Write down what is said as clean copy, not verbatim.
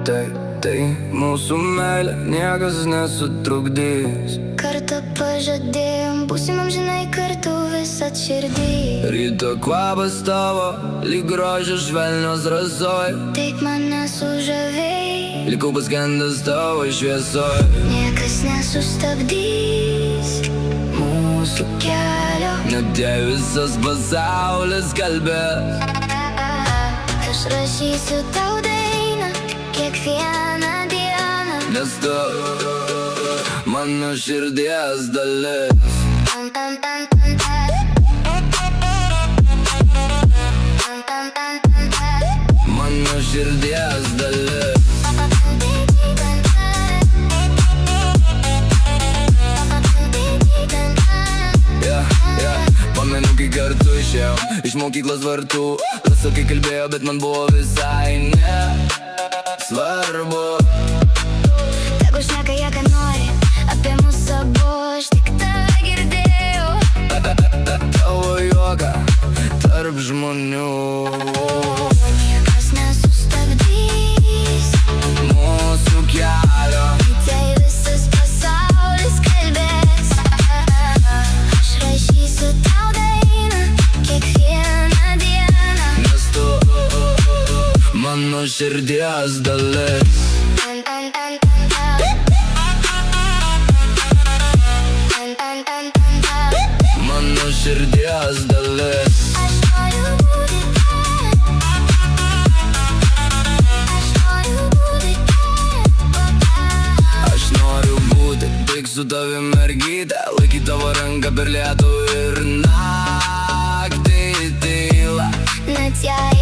Tai mūsų meilė niekas nesutrukdys. Kartą pažadėjom, būsim amžinai kartu visat širdį. Ryto kvapas tavo, lyg grožio švelnios rasoj. Taip mane sužavėjai, likau paskendęs tavo šviesoj. niekas nesustabdys mūsų kelio. Net jei visas pasaulis kalbės, Aš rašysiu tau dainą kiekvieną dieną. nes tu mano širdies dalis. Tam, tam, tam, tam, tam. Tam, tam, tam, tam, tam. Mano širdies dalis. Pamenu, kai kartu išėjom iš mokyklos vartų. Rasa, kai kalbėjo, bet man buvo visai ne svarbu. Tegu šneka jie, ką nori, apie mus abu aš tik tave girdėjau. Tavo juoką tarp žmonių. Niekas nesustabdys Mūsų kelio. jei visas pasaulis kalbės. Aš rašysiu tau dainą kiekvieną dieną. Nes tu mano širdies dalis. Tan, tan, tan, tan, tan. Tan, tan, tan, tan, tan. Mano širdies dalis. Aš noriu būti ten. Aš noriu būti ten. Aš noriu būti tik su tavim, mergyte. Laikyt tavo ranką per lietų ir naktį tylą. Net jei